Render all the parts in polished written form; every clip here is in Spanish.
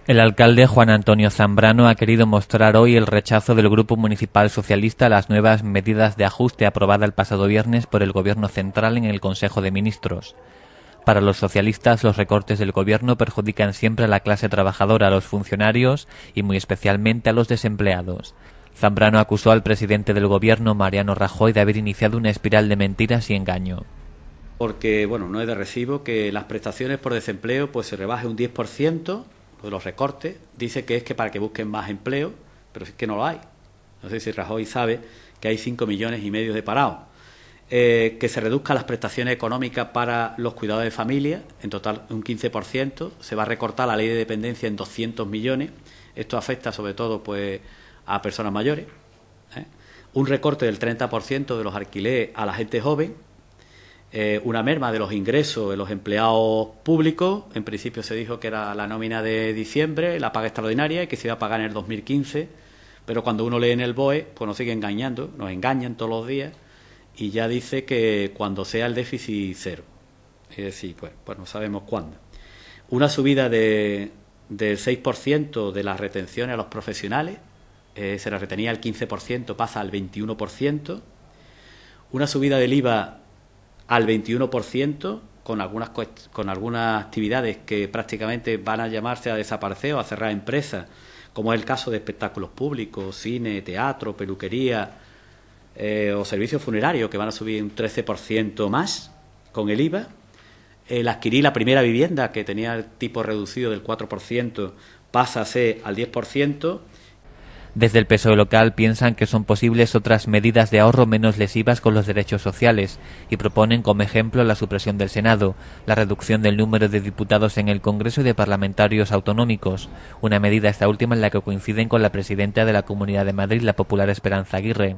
El alcalde Juan Antonio Zambrano ha querido mostrar hoy el rechazo del Grupo Municipal Socialista a las nuevas medidas de ajuste aprobadas el pasado viernes por el Gobierno central en el Consejo de Ministros. Para los socialistas, los recortes del Gobierno perjudican siempre a la clase trabajadora, a los funcionarios y muy especialmente a los desempleados. Zambrano acusó al presidente del Gobierno, Mariano Rajoy, de haber iniciado una espiral de mentiras y engaño. Porque, no es de recibo que las prestaciones por desempleo se rebaje un 10%, de los recortes. Dice que es que para que busquen más empleo, pero es que no lo hay. No sé si Rajoy sabe que hay 5,5 millones de parados. Que se reduzcan las prestaciones económicas para los cuidados de familia, en total un 15%. Se va a recortar la ley de dependencia en 200 millones. Esto afecta sobre todo a personas mayores. Un recorte del 30% de los alquileres a la gente joven. Una merma de los ingresos de los empleados públicos. En principio se dijo que era la nómina de diciembre, la paga extraordinaria, y que se iba a pagar en el 2015, pero cuando uno lee en el BOE, nos sigue engañando, nos engañan todos los días, y ya dice que cuando sea el déficit cero. Es decir, pues no sabemos cuándo. Una subida del 6% de las retenciones a los profesionales, se les retenía el 15%, pasa al 21%. Una subida del IVA al 21%, con algunas actividades que prácticamente van a llamarse a desaparecer o a cerrar empresas, como es el caso de espectáculos públicos, cine, teatro, peluquería o servicios funerarios, que van a subir un 13% más con el IVA. El adquirir la primera vivienda, que tenía el tipo reducido del 4%, pasa a ser al 10%. Desde el PSOE local piensan que son posibles otras medidas de ahorro menos lesivas con los derechos sociales y proponen como ejemplo la supresión del Senado, la reducción del número de diputados en el Congreso y de parlamentarios autonómicos, una medida esta última en la que coinciden con la presidenta de la Comunidad de Madrid, la popular Esperanza Aguirre.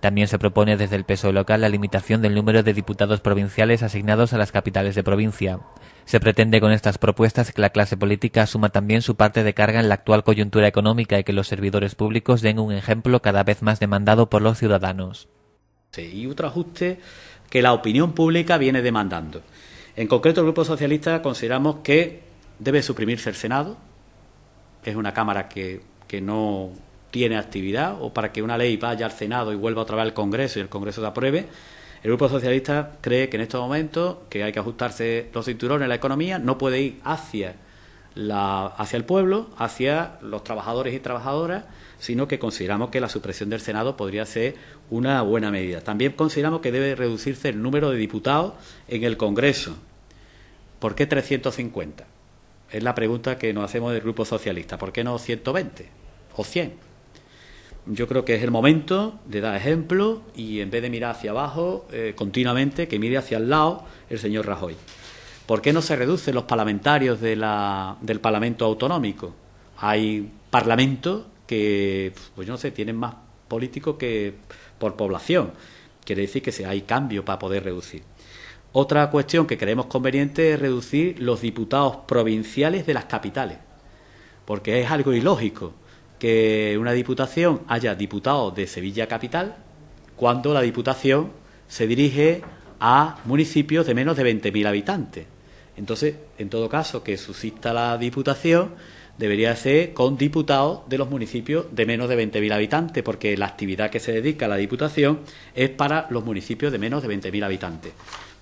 También se propone desde el PSOE local la limitación del número de diputados provinciales asignados a las capitales de provincia. Se pretende con estas propuestas que la clase política asuma también su parte de carga en la actual coyuntura económica y que los servidores públicos den un ejemplo cada vez más demandado por los ciudadanos. Sí, y otro ajuste que la opinión pública viene demandando. En concreto, el Grupo Socialista consideramos que debe suprimirse el Senado, que es una Cámara que no tiene actividad, o para que una ley vaya al Senado y vuelva otra vez al Congreso y el Congreso la apruebe. El Grupo Socialista cree que en estos momentos que hay que ajustarse los cinturones en la economía, no puede ir hacia el pueblo, hacia los trabajadores y trabajadoras, sino que consideramos que la supresión del Senado podría ser una buena medida. También consideramos que debe reducirse el número de diputados en el Congreso. ¿Por qué 350? Es la pregunta que nos hacemos del Grupo Socialista. ¿Por qué no 120 o 100? Yo creo que es el momento de dar ejemplo y en vez de mirar hacia abajo continuamente, que mire hacia el lado el señor Rajoy. ¿Por qué no se reducen los parlamentarios del Parlamento autonómico? Hay parlamentos que, tienen más políticos que por población. Quiere decir que hay cambio para poder reducir. Otra cuestión que creemos conveniente es reducir los diputados provinciales de las capitales, porque es algo ilógico que una diputación haya diputados de Sevilla capital cuando la diputación se dirige a municipios de menos de 20.000 habitantes. Entonces, en todo caso, que subsista la diputación debería ser con diputados de los municipios de menos de 20.000 habitantes, porque la actividad que se dedica a la diputación es para los municipios de menos de 20.000 habitantes.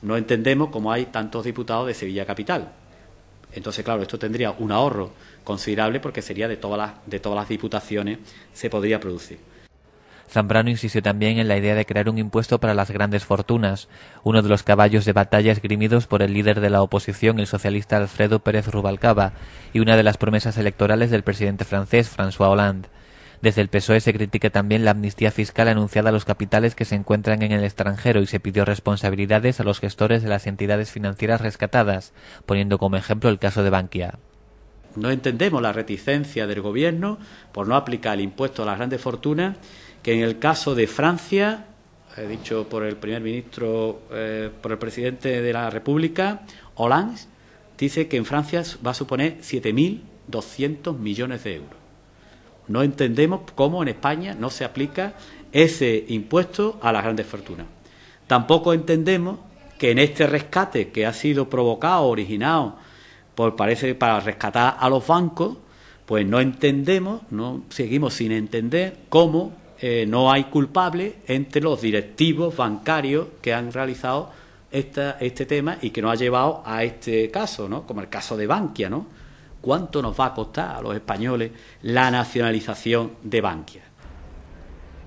No entendemos cómo hay tantos diputados de Sevilla capital. Entonces, claro, esto tendría un ahorro considerable porque sería de todas las diputaciones se podría producir. Zambrano insistió también en la idea de crear un impuesto para las grandes fortunas, uno de los caballos de batalla esgrimidos por el líder de la oposición, el socialista Alfredo Pérez Rubalcaba, y una de las promesas electorales del presidente francés, François Hollande. Desde el PSOE se critica también la amnistía fiscal anunciada a los capitales que se encuentran en el extranjero y se pidió responsabilidades a los gestores de las entidades financieras rescatadas, poniendo como ejemplo el caso de Bankia. No entendemos la reticencia del Gobierno por no aplicar el impuesto a las grandes fortunas, que en el caso de Francia, dicho por el primer ministro, por el presidente de la República, Hollande, dice que en Francia va a suponer 7.200 millones de euros. No entendemos cómo en España no se aplica ese impuesto a las grandes fortunas. Tampoco entendemos que en este rescate que ha sido provocado, originado, parece para rescatar a los bancos, pues no entendemos, no seguimos sin entender cómo no hay culpable entre los directivos bancarios que han realizado este tema y que nos ha llevado a este caso, ¿no? Como el caso de Bankia, ¿no? ¿Cuánto nos va a costar a los españoles la nacionalización de Bankia?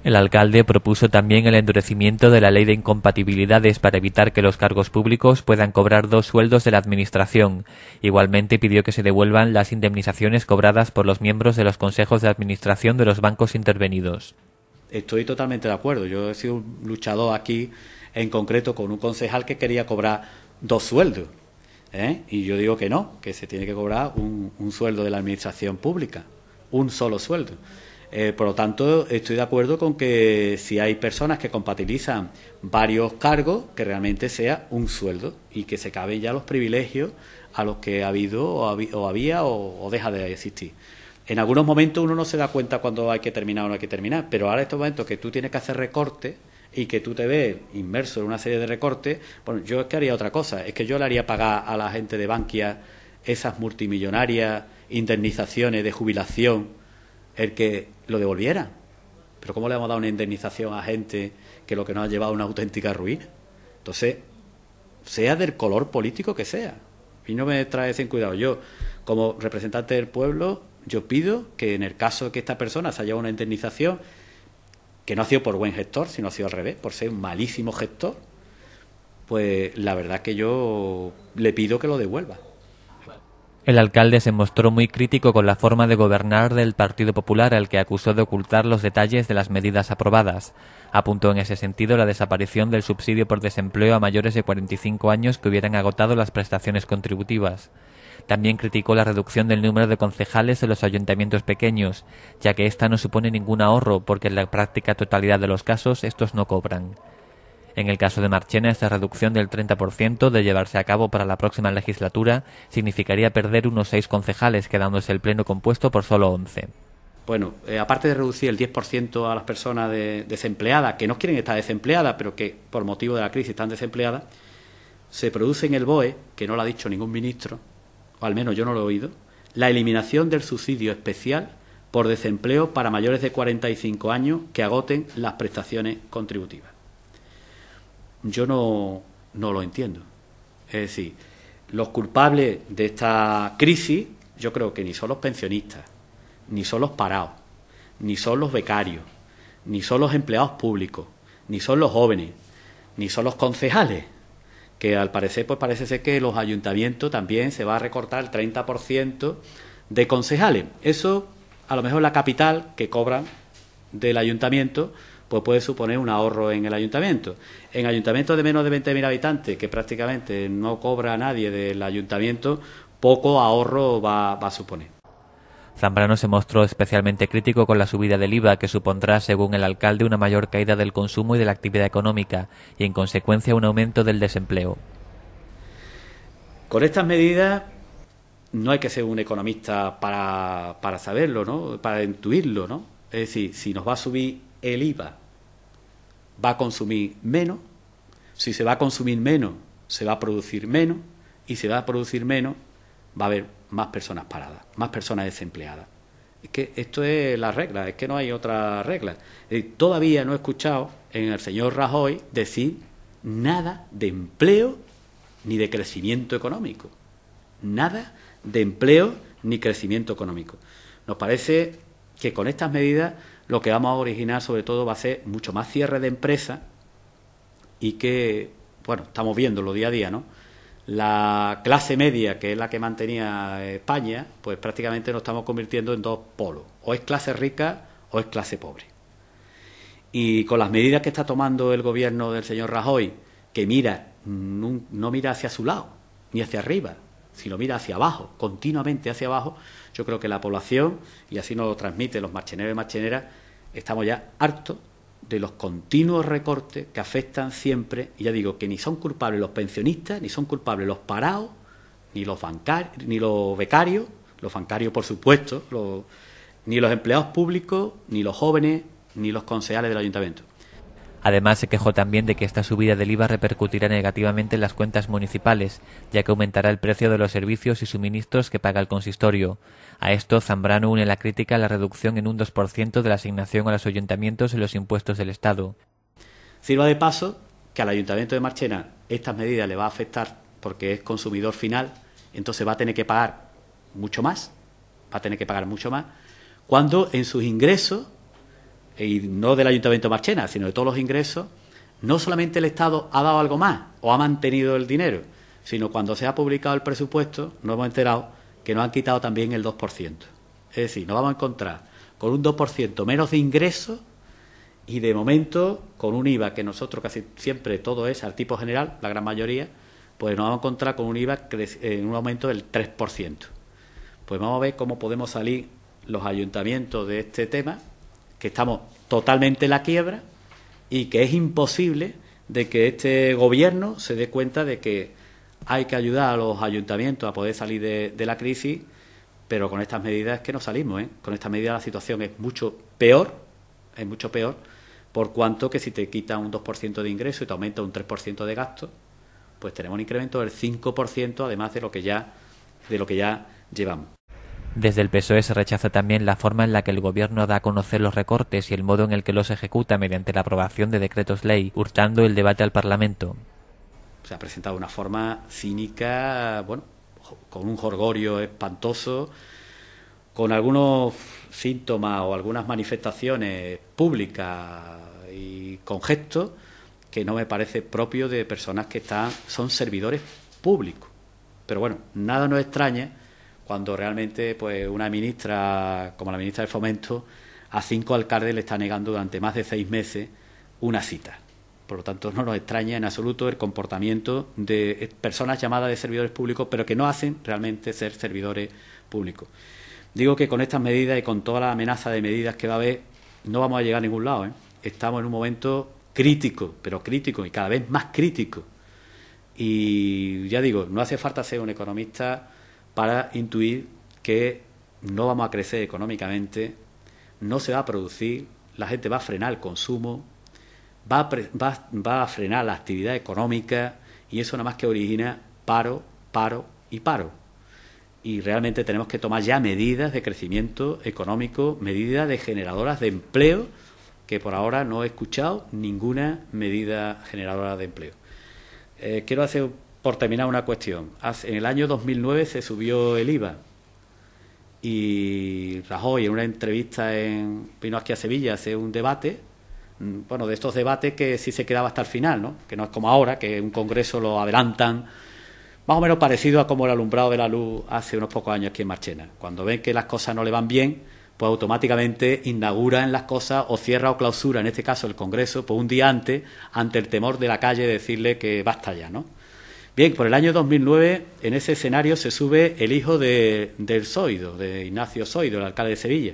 El alcalde propuso también el endurecimiento de la ley de incompatibilidades para evitar que los cargos públicos puedan cobrar 2 sueldos de la Administración. Igualmente pidió que se devuelvan las indemnizaciones cobradas por los miembros de los consejos de administración de los bancos intervenidos. Estoy totalmente de acuerdo. Yo he sido un luchador aquí, en concreto con un concejal que quería cobrar 2 sueldos. Y yo digo que no, que se tiene que cobrar un sueldo de la Administración pública, un solo sueldo. Por lo tanto, estoy de acuerdo con que si hay personas que compatibilizan varios cargos, que realmente sea un sueldo y que se caben ya los privilegios a los que ha habido o había o deja de existir. En algunos momentos uno no se da cuenta cuando hay que terminar o no hay que terminar, pero ahora en estos momentos que tú tienes que hacer recortes y que tú te ves inmerso en una serie de recortes, bueno, yo es que haría otra cosa, es que yo le haría pagar a la gente de Bankia esas multimillonarias indemnizaciones de jubilación, el que lo devolviera. Pero ¿cómo le vamos a dar una indemnización a gente que lo que nos ha llevado a una auténtica ruina? Entonces, sea del color político que sea, y no me trae sin cuidado. Yo, como representante del pueblo, yo pido que en el caso de que esta persona se haya llevado una indemnización, que no ha sido por buen gestor, sino ha sido al revés, por ser un malísimo gestor, pues la verdad que yo le pido que lo devuelva. El alcalde se mostró muy crítico con la forma de gobernar del Partido Popular, al que acusó de ocultar los detalles de las medidas aprobadas. Apuntó en ese sentido la desaparición del subsidio por desempleo a mayores de 45 años que hubieran agotado las prestaciones contributivas. También criticó la reducción del número de concejales en los ayuntamientos pequeños, ya que esta no supone ningún ahorro porque en la práctica totalidad de los casos estos no cobran. En el caso de Marchena, esta reducción del 30% de llevarse a cabo para la próxima legislatura significaría perder unos 6 concejales, quedándose el pleno compuesto por solo 11. Bueno, aparte de reducir el 10% a las personas desempleadas, que no quieren estar desempleadas, pero que por motivo de la crisis están desempleadas, se produce en el BOE, que no lo ha dicho ningún ministro, o al menos yo no lo he oído, la eliminación del subsidio especial por desempleo para mayores de 45 años que agoten las prestaciones contributivas. Yo no lo entiendo. Es decir, los culpables de esta crisis yo creo que ni son los pensionistas, ni son los parados, ni son los becarios, ni son los empleados públicos, ni son los jóvenes, ni son los concejales, que al parecer pues parece ser que los ayuntamientos también se va a recortar el 30% de concejales. Eso, a lo mejor la capital que cobran del ayuntamiento, pues puede suponer un ahorro en el ayuntamiento. En ayuntamientos de menos de 20.000 habitantes, que prácticamente no cobra nadie del ayuntamiento, poco ahorro va a suponer. Zambrano se mostró especialmente crítico con la subida del IVA, que supondrá, según el alcalde, una mayor caída del consumo y de la actividad económica y, en consecuencia, un aumento del desempleo. Con estas medidas no hay que ser un economista para saberlo, ¿no? Para intuirlo, ¿no? Es decir, si nos va a subir el IVA, va a consumir menos. Si se va a consumir menos, se va a producir menos. Y si va a producir menos, va a haber más personas paradas, más personas desempleadas. Es que esto es la regla, es que no hay otra regla. Todavía no he escuchado en el señor Rajoy decir nada de empleo ni de crecimiento económico. Nada de empleo ni crecimiento económico. Nos parece que con estas medidas lo que vamos a originar sobre todo va a ser mucho más cierre de empresas y que, bueno, estamos viéndolo día a día, ¿no? La clase media, que es la que mantenía España, pues prácticamente nos estamos convirtiendo en 2 polos. O es clase rica o es clase pobre. Y con las medidas que está tomando el gobierno del señor Rajoy, que no mira hacia su lado, ni hacia arriba, sino mira hacia abajo, continuamente hacia abajo, yo creo que la población, y así nos lo transmiten los marcheneros y marcheneras, estamos ya hartos de los continuos recortes que afectan siempre, y ya digo, que ni son culpables los pensionistas, ni son culpables los parados, ni los becarios, los bancarios por supuesto, ni los empleados públicos, ni los jóvenes, ni los concejales del ayuntamiento. Además, se quejó también de que esta subida del IVA repercutirá negativamente en las cuentas municipales, ya que aumentará el precio de los servicios y suministros que paga el consistorio. A esto, Zambrano une la crítica a la reducción en un 2% de la asignación a los ayuntamientos en los impuestos del Estado. Sirva de paso que al Ayuntamiento de Marchena estas medidas le va a afectar porque es consumidor final, entonces va a tener que pagar mucho más, cuando en sus ingresos, y no del Ayuntamiento de Marchena, sino de todos los ingresos, no solamente el Estado ha dado algo más o ha mantenido el dinero, sino cuando se ha publicado el presupuesto nos hemos enterado que nos han quitado también el 2%. Es decir, nos vamos a encontrar con un 2% menos de ingresos y de momento con un IVA que nosotros casi siempre todo es al tipo general, la gran mayoría, pues nos vamos a encontrar con un IVA en un aumento del 3%. Pues vamos a ver cómo podemos salir los ayuntamientos de este tema, que estamos totalmente en la quiebra y que es imposible de que este gobierno se dé cuenta de que hay que ayudar a los ayuntamientos a poder salir de la crisis, pero con estas medidas es que no salimos, ¿eh? Con estas medidas la situación es mucho peor, por cuanto que si te quitan un 2% de ingreso y te aumenta un 3% de gasto, pues tenemos un incremento del 5% además de lo que ya llevamos. Desde el PSOE se rechaza también la forma en la que el Gobierno da a conocer los recortes y el modo en el que los ejecuta mediante la aprobación de decretos ley, hurtando el debate al Parlamento. Se ha presentado de una forma cínica, bueno, con un jolgorio espantoso, con algunos síntomas o algunas manifestaciones públicas y con gestos que no me parece propio de personas que son servidores públicos. Pero bueno, nada nos extraña cuando realmente pues una ministra como la ministra de Fomento a 5 alcaldes le está negando durante más de 6 meses una cita. Por lo tanto, no nos extraña en absoluto el comportamiento de personas llamadas de servidores públicos, pero que no hacen realmente ser servidores públicos. Digo que con estas medidas y con toda la amenaza de medidas que va a haber, no vamos a llegar a ningún lado, ¿eh? Estamos en un momento crítico, pero crítico y cada vez más crítico. Y ya digo, no hace falta ser un economista para intuir que no vamos a crecer económicamente, no se va a producir, la gente va a frenar el consumo, va a frenar la actividad económica y eso nada más que origina paro. Y realmente tenemos que tomar ya medidas de crecimiento económico, medidas de generadoras de empleo, que por ahora no he escuchado ninguna medida generadora de empleo. Quiero hacer, por terminar, una cuestión. En el año 2009 se subió el IVA y Rajoy en una entrevista vino aquí a Sevilla a hacer un debate, bueno, de estos debates que sí se quedaba hasta el final, ¿no? Que no es como ahora, que un congreso lo adelantan, más o menos parecido a como el alumbrado de la luz hace unos pocos años aquí en Marchena. Cuando ven que las cosas no le van bien, pues automáticamente inauguran las cosas o cierra o clausura, en este caso el Congreso, pues un día antes, ante el temor de la calle de decirle que basta ya, ¿no? Bien, por el año 2009, en ese escenario se sube el hijo del Zoido, de Ignacio Zoido, el alcalde de Sevilla.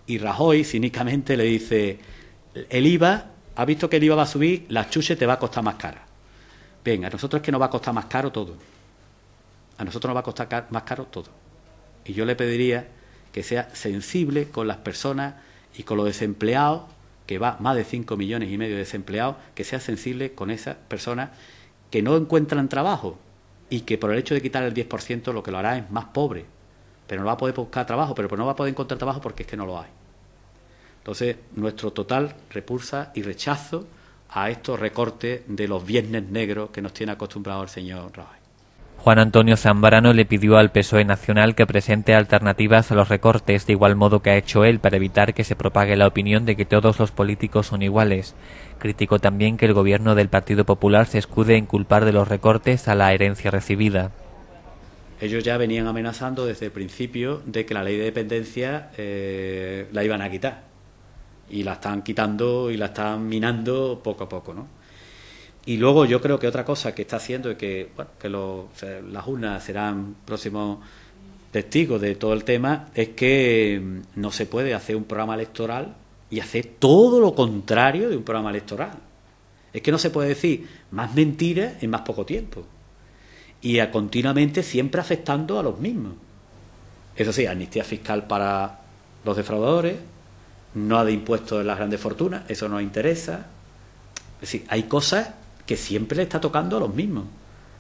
Y Rajoy, cínicamente, le dice, el IVA, ¿has visto que el IVA va a subir? La chuche te va a costar más cara. Bien, a nosotros es que nos va a costar más caro todo. A nosotros nos va a costar más caro todo. Y yo le pediría que sea sensible con las personas y con los desempleados, que va más de 5,5 millones de desempleados, que sea sensible con esas personas que no encuentran trabajo y que por el hecho de quitar el 10% lo que lo hará es más pobre, pero no va a poder buscar trabajo, pero no va a poder encontrar trabajo porque es que no lo hay. Entonces, nuestro total repulsa y rechazo a estos recortes de los viernes negros que nos tiene acostumbrado el señor Rajoy. Juan Antonio Zambrano le pidió al PSOE nacional que presente alternativas a los recortes, de igual modo que ha hecho él, para evitar que se propague la opinión de que todos los políticos son iguales. Criticó también que el gobierno del Partido Popular se escude en culpar de los recortes a la herencia recibida. Ellos ya venían amenazando desde el principio de que la ley de dependencia la iban a quitar. Y la están quitando y la están minando poco a poco, ¿no? Y luego yo creo que otra cosa que está haciendo es que, bueno, que las urnas serán próximos testigos de todo el tema, es que no se puede hacer un programa electoral y hacer todo lo contrario de un programa electoral. Es que no se puede decir más mentiras en más poco tiempo. Y continuamente siempre afectando a los mismos. Eso sí, amnistía fiscal para los defraudadores, no de impuestos en las grandes fortunas, eso nos interesa. decir, hay cosas que siempre le está tocando a los mismos,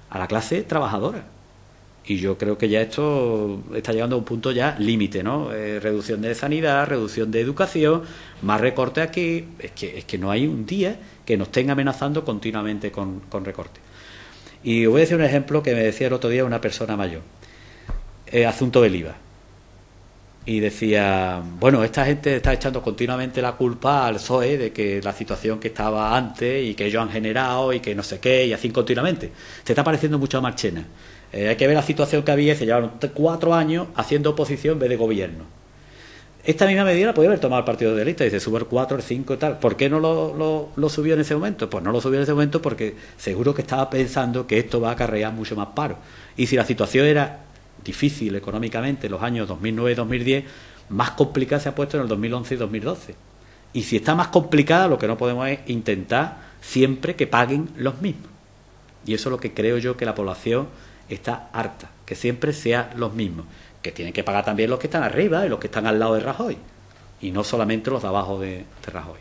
a la clase trabajadora. Y yo creo que ya esto está llegando a un punto ya límite, ¿no? Reducción de sanidad, reducción de educación, más recorte aquí. Es que no hay un día que nos estén amenazando continuamente con recortes. Y voy a decir un ejemplo que me decía el otro día una persona mayor. Asunto del IVA. Y decía, bueno, esta gente está echando continuamente la culpa al PSOE de que la situación que estaba antes y que ellos han generado y que no sé qué, y así continuamente. Se está pareciendo mucho a Marchena. Hay que ver la situación que había, se llevaron 4 años haciendo oposición en vez de gobierno. Esta misma medida la podía haber tomado el Partido Socialista, dice, sube el 4, el 5 y tal. ¿Por qué no lo subió en ese momento? Pues no lo subió en ese momento porque seguro que estaba pensando que esto va a acarrear mucho más paro. Y si la situación era difícil económicamente en los años 2009 y 2010, más complicada se ha puesto en el 2011 y 2012. Y si está más complicada, lo que no podemos es intentar siempre que paguen los mismos. Y eso es lo que creo yo que la población está harta, que siempre sean los mismos, que tienen que pagar también los que están arriba y los que están al lado de Rajoy, y no solamente los de abajo de Rajoy.